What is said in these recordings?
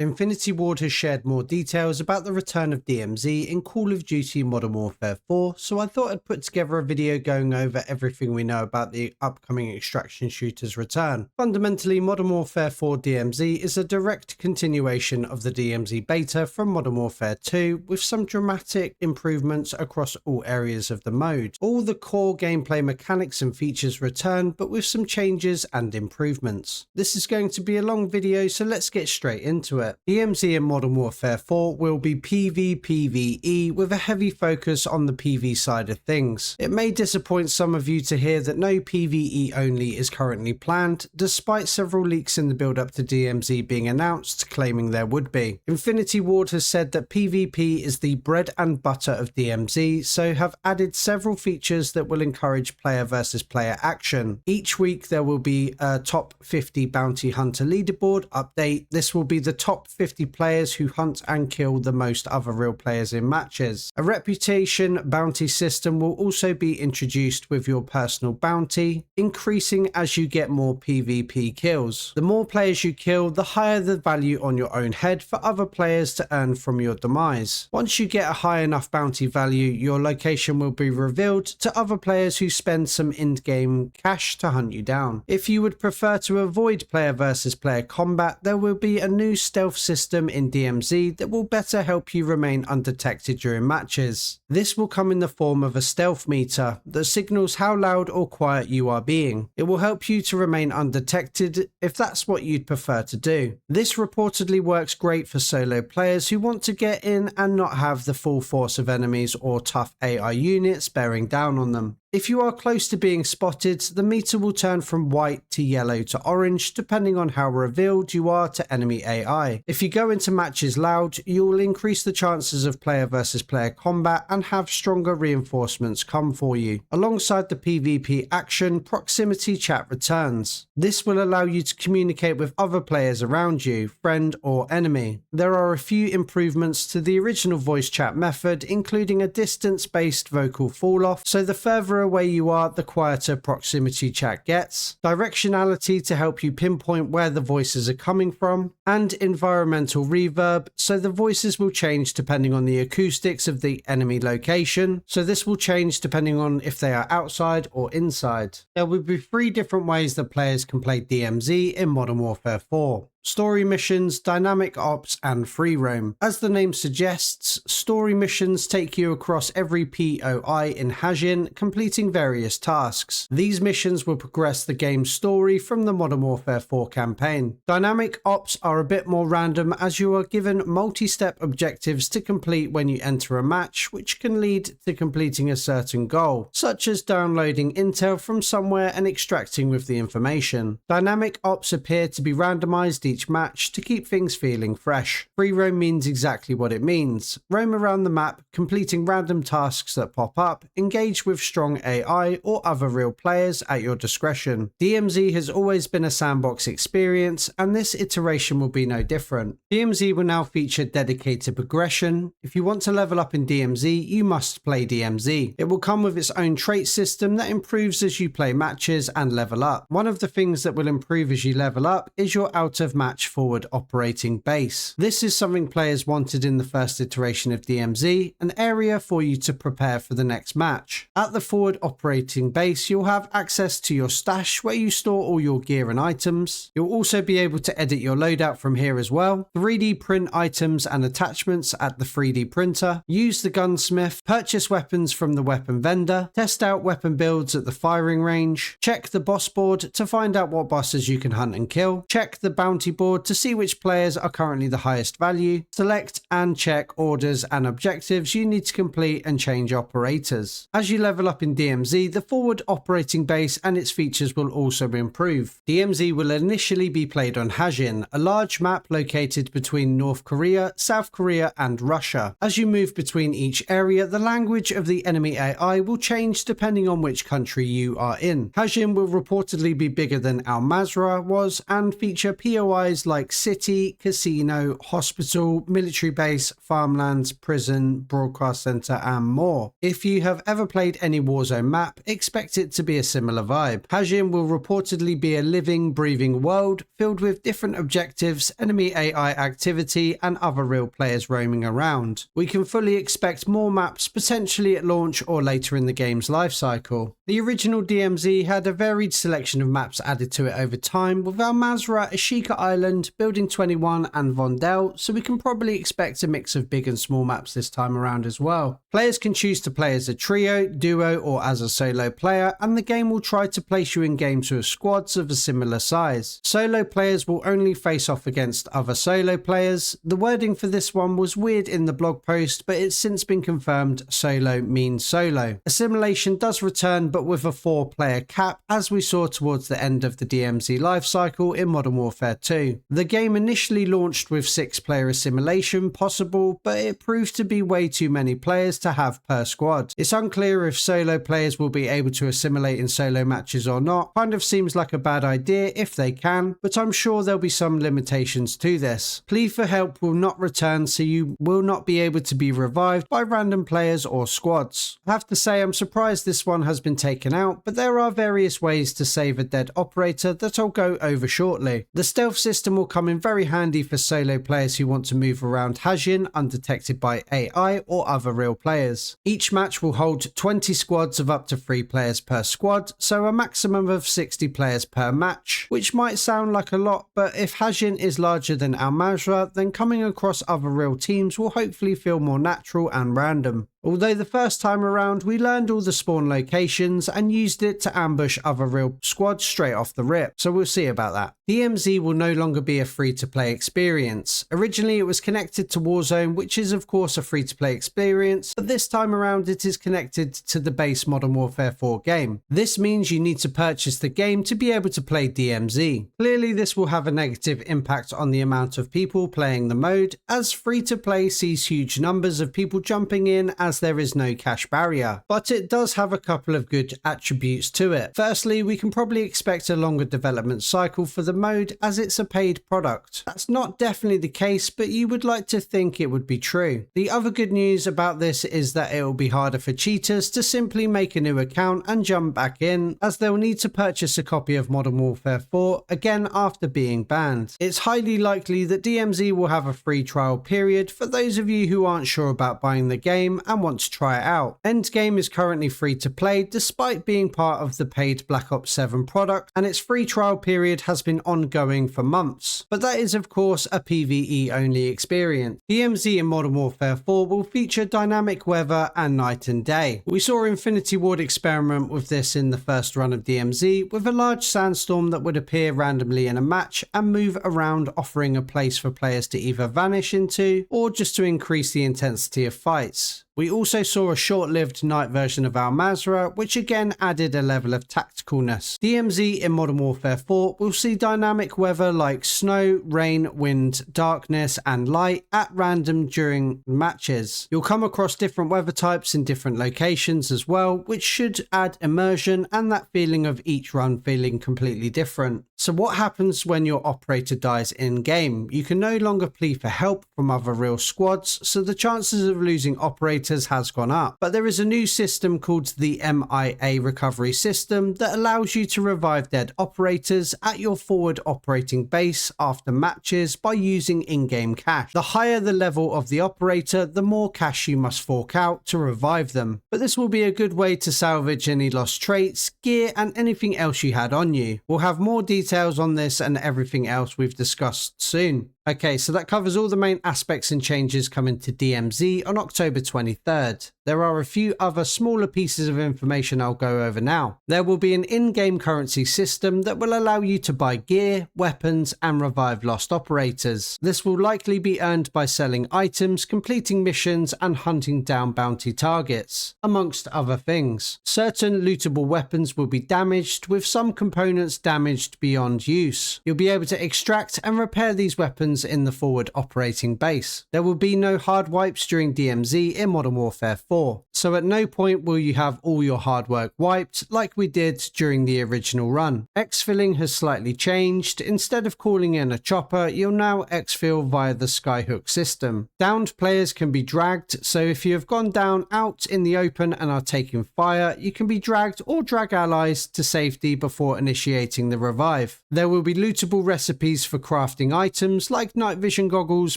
Infinity Ward has shared more details about the return of DMZ in Call of Duty Modern Warfare 4, so I thought I'd put together a video going over everything we know about the upcoming extraction shooter's return. Fundamentally, Modern Warfare 4 DMZ is a direct continuation of the DMZ beta from Modern Warfare 2, with some dramatic improvements across all areas of the mode. All the core gameplay mechanics and features return, but with some changes and improvements. This is going to be a long video, so let's get straight into it. DMZ in Modern Warfare 4 will be PvPvE with a heavy focus on the PV side of things. It may disappoint some of you to hear that no PvE only is currently planned, despite several leaks in the build up to DMZ being announced claiming there would be. Infinity Ward has said that PvP is the bread and butter of DMZ, so have added several features that will encourage player versus player action. Each week there will be a top 50 bounty hunter leaderboard update. This will be the top 50 players who hunt and kill the most other real players in matches. A reputation bounty system will also be introduced with your personal bounty, increasing as you get more PvP kills. The more players you kill, the higher the value on your own head for other players to earn from your demise. Once you get a high enough bounty value, your location will be revealed to other players who spend some in-game cash to hunt you down. If you would prefer to avoid player versus player combat, there will be a new stealth system in DMZ that will better help you remain undetected during matches. This will come in the form of a stealth meter that signals how loud or quiet you are being. It will help you to remain undetected if that's what you'd prefer to do. This reportedly works great for solo players who want to get in and not have the full force of enemies or tough AI units bearing down on them. If you are close to being spotted, the meter will turn from white to yellow to orange depending on how revealed you are to enemy AI. If you go into matches loud, you will increase the chances of player versus player combat and have stronger reinforcements come for you. Alongside the PvP action, proximity chat returns. This will allow you to communicate with other players around you, friend or enemy. There are a few improvements to the original voice chat method, including a distance-based vocal fall-off, so the further away you are, the quieter proximity chat gets, directionality to help you pinpoint where the voices are coming from, and environmental reverb, so the voices will change depending on the acoustics of the enemy location, so this will change depending on if they are outside or inside. There will be 3 different ways that players can play DMZ in Modern Warfare 4. Story missions, dynamic ops, and free roam. As the name suggests, story missions take you across every POI in Hajin, completing various tasks. These missions will progress the game's story from the Modern Warfare 4 campaign. Dynamic ops are a bit more random as you are given multi-step objectives to complete when you enter a match, which can lead to completing a certain goal, such as downloading intel from somewhere and extracting with the information. Dynamic ops appear to be randomized each match to keep things feeling fresh. Free roam means exactly what it means. Roam around the map, completing random tasks that pop up, engage with strong AI or other real players at your discretion. DMZ has always been a sandbox experience, and this iteration will be no different. DMZ will now feature dedicated progression. If you want to level up in DMZ, you must play DMZ. It will come with its own trait system that improves as you play matches and level up. One of the things that will improve as you level up is your out of match forward operating base. This is something players wanted in the first iteration of DMZ, an area for you to prepare for the next match. At the forward operating base, you'll have access to your stash where you store all your gear and items. You'll also be able to edit your loadout from here as well, 3D print items and attachments at the 3D printer, use the gunsmith, purchase weapons from the weapon vendor, test out weapon builds at the firing range, check the boss board to find out what bosses you can hunt and kill, check the bounty board to see which players are currently the highest value, select and check orders and objectives you need to complete, and change operators. As you level up in DMZ, the forward operating base and its features will also improve. DMZ will initially be played on Hajin, a large map located between North Korea, South Korea and Russia. As you move between each area, the language of the enemy AI will change depending on which country you are in. Hajin will reportedly be bigger than Al Mazrah was and feature POI UIs like city, casino, hospital, military base, farmlands, prison, broadcast center, and more. If you have ever played any Warzone map, expect it to be a similar vibe. Hajin will reportedly be a living, breathing world filled with different objectives, enemy AI activity, and other real players roaming around. We can fully expect more maps potentially at launch or later in the game's lifecycle. The original DMZ had a varied selection of maps added to it over time, with Al Mazrah, Ashika Island, Building 21 and Vondel, so we can probably expect a mix of big and small maps this time around as well. Players can choose to play as a trio, duo or as a solo player, and the game will try to place you in games with squads of a similar size. Solo players will only face off against other solo players. The wording for this one was weird in the blog post, but it's since been confirmed solo means solo. Assimilation does return, but with a 4-player cap, as we saw towards the end of the DMZ lifecycle in Modern Warfare 2. The game initially launched with 6-player assimilation possible, but it proved to be way too many players to have per squad. It's unclear if solo players will be able to assimilate in solo matches or not. Kind of seems like a bad idea if they can, but I'm sure there'll be some limitations to this. Plea for help will not return, so you will not be able to be revived by random players or squads. I have to say I'm surprised this one has been taken out, but there are various ways to save a dead operator that I'll go over shortly. The stealth system will come in very handy for solo players who want to move around Hajin undetected by AI or other real players. Each match will hold 20 squads of up to 3 players per squad, so a maximum of 60 players per match, which might sound like a lot, but if Hajin is larger than Al Mazrah, then coming across other real teams will hopefully feel more natural and random. Although the first time around we learned all the spawn locations and used it to ambush other real squads straight off the rip, so we'll see about that. DMZ will no longer be a free-to-play experience. Originally it was connected to Warzone, which is of course a free-to-play experience, but this time around it is connected to the base Modern Warfare 4 game. This means you need to purchase the game to be able to play DMZ. Clearly this will have a negative impact on the amount of people playing the mode, as free-to-play sees huge numbers of people jumping in as there is no cash barrier. But it does have a couple of good attributes to it. Firstly, we can probably expect a longer development cycle for the mode as it's a paid product. That's not definitely the case, but you would like to think it would be true. The other good news about this is that it will be harder for cheaters to simply make a new account and jump back in, as they'll need to purchase a copy of Modern Warfare 4 again after being banned. It's highly likely that DMZ will have a free trial period for those of you who aren't sure about buying the game and want to try it out. Endgame is currently free to play despite being part of the paid Black Ops 7 product, and its free trial period has been ongoing for months. But that is of course a PvE only experience. DMZ in Modern Warfare 4 will feature dynamic weather and night and day. We saw Infinity Ward experiment with this in the first run of DMZ, with a large sandstorm that would appear randomly in a match and move around, offering a place for players to either vanish into or just to increase the intensity of fights. We also saw a short-lived night version of Al Mazrah, which again added a level of tacticalness. DMZ in Modern Warfare 4 will see dynamic weather like snow, rain, wind, darkness and light at random during matches. You'll come across different weather types in different locations as well, which should add immersion and that feeling of each run feeling completely different. So what happens when your operator dies in-game? You can no longer plead for help from other real squads, so the chances of losing operators has gone up. But there is a new system called the MIA recovery system that allows you to revive dead operators at your forward operating base after matches by using in-game cash. The higher the level of the operator, the more cash you must fork out to revive them. But this will be a good way to salvage any lost traits, gear and anything else you had on you. We'll have more details on this and everything else we've discussed soon. Okay, so that covers all the main aspects and changes coming to DMZ on October 23rd. There are a few other smaller pieces of information I'll go over now. There will be an in-game currency system that will allow you to buy gear, weapons, and revive lost operators. This will likely be earned by selling items, completing missions, and hunting down bounty targets, amongst other things. Certain lootable weapons will be damaged, with some components damaged beyond use. You'll be able to extract and repair these weapons weapons in the forward operating base. There will be no hard wipes during DMZ in Modern Warfare 4, so at no point will you have all your hard work wiped like we did during the original run. Exfilling has slightly changed. Instead of calling in a chopper, you'll now exfil via the skyhook system. Downed players can be dragged, so if you have gone down out in the open and are taking fire, you can be dragged or drag allies to safety before initiating the revive. There will be lootable recipes for crafting items like night vision goggles,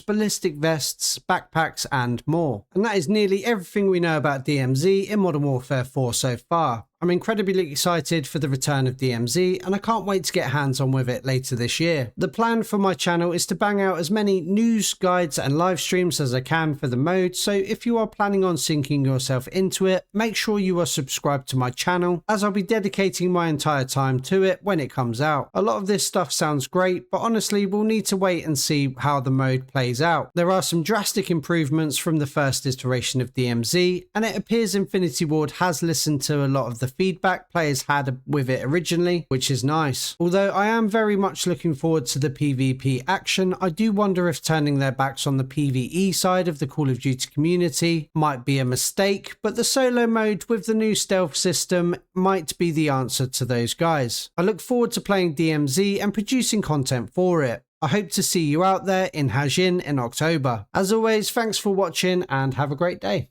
ballistic vests, backpacks and more. And that is nearly everything we know about DMZ in Modern Warfare 4 so far. I'm incredibly excited for the return of DMZ and I can't wait to get hands on with it later this year. The plan for my channel is to bang out as many news, guides and live streams as I can for the mode, so if you are planning on sinking yourself into it, make sure you are subscribed to my channel as I'll be dedicating my entire time to it when it comes out. A lot of this stuff sounds great, but honestly we'll need to wait and see how the mode plays out. There are some drastic improvements from the first iteration of DMZ and it appears Infinity Ward has listened to a lot of the feedback players had with it originally, which is nice. Although I am very much looking forward to the PvP action, I do wonder if turning their backs on the PvE side of the Call of Duty community might be a mistake, but the solo mode with the new stealth system might be the answer to those guys. I look forward to playing DMZ and producing content for it. I hope to see you out there in Hajin in October. As always, thanks for watching and have a great day.